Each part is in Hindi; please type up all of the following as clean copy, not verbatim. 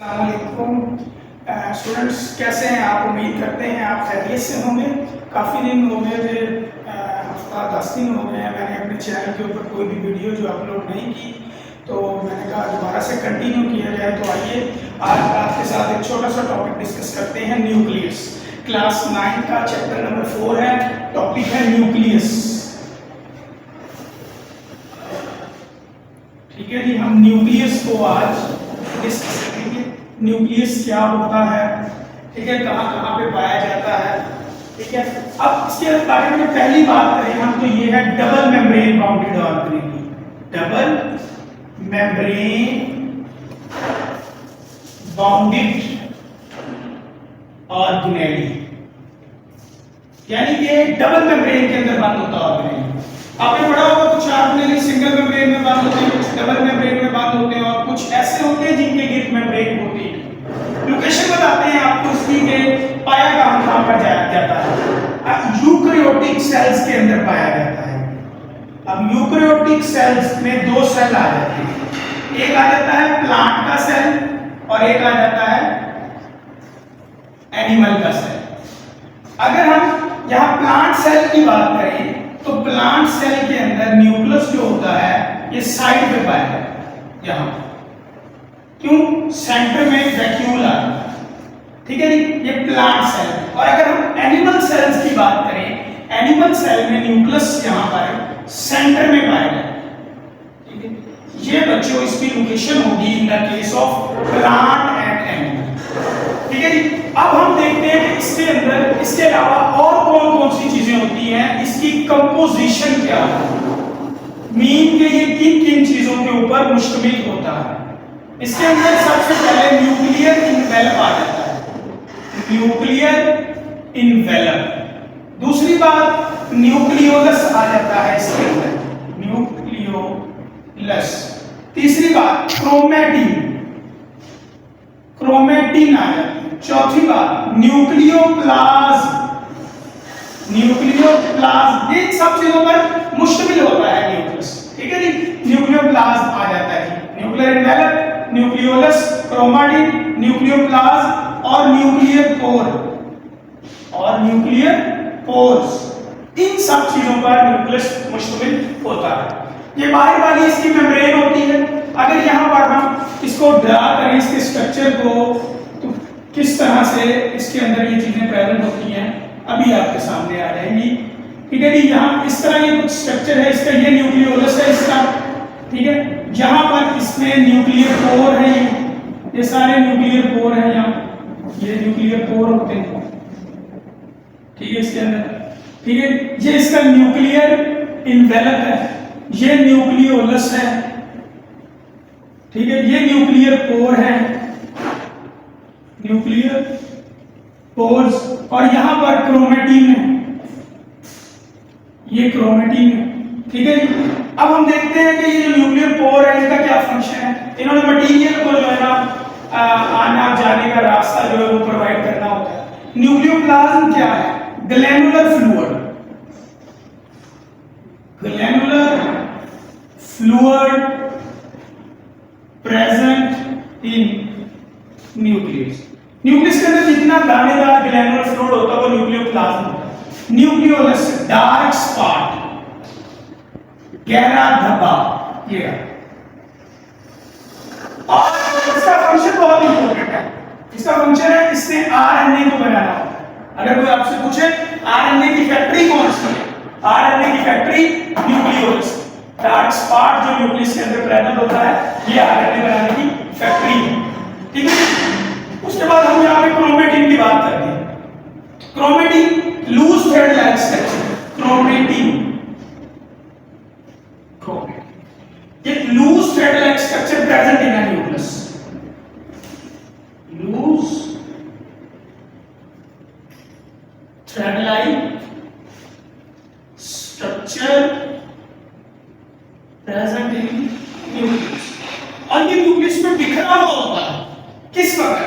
अस्सलामुअलैकुम स्टूडेंट्स, कैसे हैं आप? उम्मीद करते हैं आप खैरियत से होंगे। काफ़ी दिन हो गए थे, हफ्ता 10 दिन हो गए हैं मैंने अपने चैनल के ऊपर कोई भी वीडियो जो अपलोड नहीं की, तो मैंने कहा दोबारा से कंटिन्यू किया जाए। तो आइए आज आपके साथ एक छोटा सा टॉपिक डिस्कस करते हैं, न्यूक्लियस। क्लास 9 का चैप्टर नंबर 4 है, टॉपिक है न्यूक्लियस। ठीक है जी, हम न्यूक्लियस को आज डिस्कस करेंगे। न्यूक्लियस क्या होता है, ठीक है, कहाँ कहाँ पे पाया जाता है, ठीक है। अब इसके बारे में पहली बात करें हम, तो ये है double membrane bounded organelle. Double membrane bounded organelle, यानी कि डबल मेम्ब्रेन के अंदर बंद होता है ऑर्गेनेली। आपने पढ़ा होगा कुछ ऑर्गेनेली सिंगल मेम्ब्रेन में बंद होते हैं, कुछ डबल मेम्ब्रेन में बंद होते हैं, और कुछ ऐसे होते हैं जिनके गिर्द मेम्ब्रेन होती है। लोकेशन बताते हैं आपको इसकी के पाया कहां पर जाता है। यूकैरियोटिक सेल्स के अंदर पाया जाता है। अब यूकैरियोटिक सेल्स में दो सेल आ जाते हैं, एक आ जाता है प्लांट का सेल और एक आ जाता है एनिमल का सेल। अगर हम यहाँ प्लांट सेल की बात करें तो प्लांट सेल के अंदर न्यूक्लियस जो होता है ये साइड पे पाया जाता है, यहाँ क्यों, सेंटर में वैक्यूल आ रहा है, ठीक है जी, ये प्लांट सेल। और अगर हम एनिमल सेल्स की बात करें, एनिमल सेल में न्यूक्लियस यहाँ पर सेंटर में पाया जाता है, ठीक है। ये बच्चों इसकी लोकेशन होगी in the case of plant and animal, ठीक है जी। अब हम देखते हैं कि इसके अंदर इसके अलावा और कौन कौन सी चीजें होती हैं, इसकी कंपोजिशन क्या है, मीन के ये किन किन चीजों के ऊपर मुश्तमिल होता है। इसके अंदर सबसे पहले न्यूक्लियर इनवेलप आ जाता है, न्यूक्लियर इनवेलप। दूसरी बात न्यूक्लियोलस आ जाता है इसके अंदर, न्यूक्लियोलस। तीसरी बात क्रोमैटिन, क्रोमैटिन आ जाती है। चौथी बात न्यूक्लियोप्लाज्म, न्यूक्लियोप्लाज्म, इन सब चीजों पर मुश्तमिल होता है न्यूक्लियस, ठीक है जी। न्यूक्लियोप्लाज्म आ जाता है, nuclear envelope, nucleolus, chromatin, nucleoplasm और न्यूक्लियर पोर और न्यूक्लियर पोर्स, इन सब चीजों पर न्यूक्लियस मुश्तमिल होता है। ये बाहर वाली इसकी मेम्ब्रेन होती है। अगर यहाँ पर हम इसको ड्रा करें, इसके स्ट्रक्चर को, तो किस तरह से इसके अंदर ये चीजें प्रेजेंट होती हैं अभी आपके सामने आ जाएंगी, ठीक है जी। यहाँ इस तरह ये कुछ स्ट्रक्चर है इसका, ये न्यूक्लियोलस है इसका, ठीक है। यहाँ पर इसमें न्यूक्लियर पोर है, ये सारे न्यूक्लियर पोर हैं, यहाँ ये न्यूक्लियर पोर होते हैं, ठीक है, इसके अंदर, ठीक है। ये इसका न्यूक्लियर इनवेलप है, ये न्यूक्लियोलस है, ठीक है। ये न्यूक्लियर पोर है, न्यूक्लियर पोर्स, और यहां पर क्रोमैटिन है, ये क्रोमैटिन है, ठीक है जी। अब हम देखते हैं कि ये जो न्यूक्लियर पोर है इसका क्या फंक्शन है। इन्होंने मटेरियल को जो है ना आना जाने का रास्ता जो है वो प्रोवाइड करना होता है। न्यूक्लियोप्लाज्म क्या है, glandular fluid, glandular fluid present in nucleus. Nucleus के अंदर जितना दानेदार ग्लैंडुलर फ्लूइड होता है वो न्यूक्लियोप्लाज्म होता है। न्यूक्लियोलस डार्क स्पॉट, गहरा धब्बा, ये और इसका फंक्शन बहुत इंपॉर्टेंट है। इसका फंक्शन है इससे आरएनए को बनाना होता है। अगर कोई आपसे पूछे आरएनए की फैक्ट्री कौन सी है, आरएनए की फैक्ट्री न्यूक्लियोलस, डार्क स्पॉट जो न्यूक्लियस के अंदर प्रेजेंट होता है ये आरएनए बनाने की फैक्ट्री है, ठीक है। उसके बाद हम यहाँ पे क्रोमैटिन की बात करते हैं। Chromatin loose thread like structure, chromatin, ये loose thread like structure present in a nucleus, loose thread like structure present in nucleus. और ये न्यूक्लियस में बिखरा हुआ होता है किस वक्त,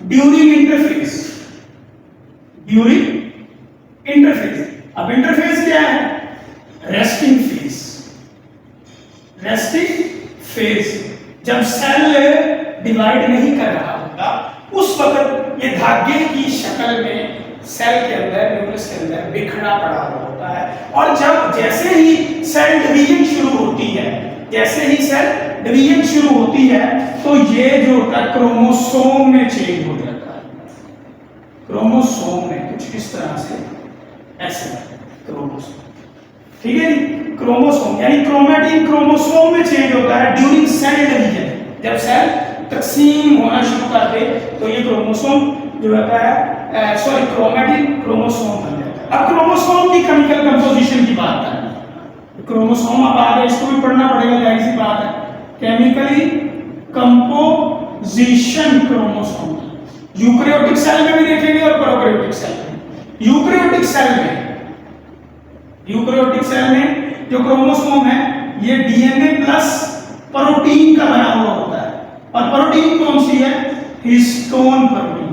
ड्यूरिंग इंटरफेज, ड्यूरिंग इंटरफेज। अब इंटरफेज क्या है, रेस्टिंग फेज, रेस्टिंग फेज, जब सेल डिवाइड नहीं कर रहा होगा उस वक्त ये धागे की शक्ल में सेल के अंदर, न्यूक्लियस के अंदर बिखरा पड़ा हुआ होता है। और जब जैसे ही सेल डिवीजन शुरू होती है, जैसे ही सेल डिवीजन शुरू होती है, तो ये जो होता है क्रोमोसोम में चेंज हो जाता है। क्रोमोसोम में कुछ इस तरह से ऐसे क्रोमोसोम, ठीक है जी। क्रोमोसोम यानी क्रोमैटिन क्रोमोसोम में चेंज होता है ड्यूरिंग सेल डिवीजन। जब सेल तकसीम होना शुरू कर दे तो ये क्रोमोसोम जो होता है, सॉरी, क्रोमैटिन क्रोमोसोम बन जाता है। अब क्रोमोसोम की केमिकल कंपोजिशन की बात करें, क्रोमोसोम अब आ गया, इसको भी पढ़ना पड़ेगा, जाहिर सी बात है। केमिकली कंपोजिशन क्रोमोसोम की यूकेरियोटिक सेल में भी देखेंगे और प्रोकैरियोटिक सेल में। यूकेरियोटिक सेल में जो क्रोमोसोम है ये डीएनए प्लस प्रोटीन का बना हुआ होता है। और प्रोटीन कौन सी है? Histone protein.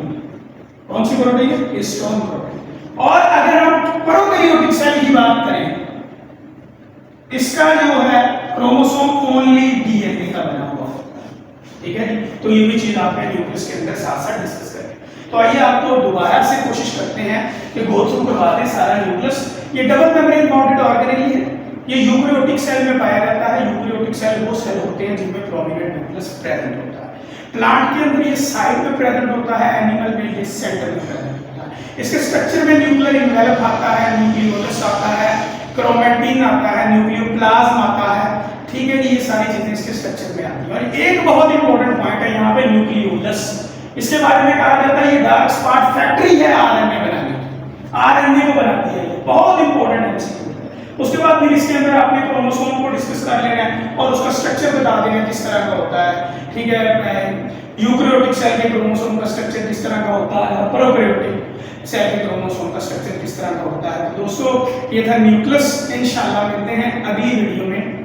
कौन सी प्रोटीन है? Histone protein. और अगर हम प्रोकैरियोटिक सेल की बात करें, इसका जो है क्रोमोसोम ओनली डीएनए का बना हुआ होता है, ठीक है। तो ये भी चीज आपने न्यूक्लियस के अंदर साथ साथ डिस्कस करें। तो आइए आपको दोबारा से कोशिश करते हैं कि गो थ्रू करवा दें सारा न्यूक्लियस। ये डबल मेम्ब्रेन बाउंडेड ऑर्गेनेल है, ये यूकेरियोटिक सेल में पाया जाता है। यूकेरियोटिक सेल वो सेल होते हैं जिनमें प्रोमिनेंट न्यूक्लियस प्रेजेंट होता है। प्लांट के अंदर ये साइड में प्रेजेंट होता है, एनिमल में ये सेंटर में प्रेजेंट होता है। इसके स्ट्रक्चर में न्यूक्लियर एनवेलप आता है, न्यूक्लियोलस आता है, क्रोमैटिन आता है, न्यूक्लियोप्लाज्म आता है, ठीक है जी। ये सारी चीजें इसके स्ट्रक्चर में आती हैं। और एक बहुत इंपॉर्टेंट पॉइंट है यहाँ पे न्यूक्लियोलस, इसके बारे में कहा जाता है ये डार्क स्पॉट फैक्ट्री है आरएनए बनाने की, आरएनए को बनाती है, बहुत इंपॉर्टेंट है। उसके बाद फिर इसके अंदर आपने क्रोमोसोम को डिस्कस कर लेना है और उसका स्ट्रक्चर बता देना किस तरह का होता है, ठीक है। यूकेरियोटिक सेल के क्रोमोसोम का स्ट्रक्चर किस तरह का होता है, प्रोकैरियोटिक सेल के क्रोमोसोम का स्ट्रक्चर किस तरह का होता है। दोस्तों ये था न्यूक्लियस। इंशाल्लाह मिलते हैं अगली वीडियो में।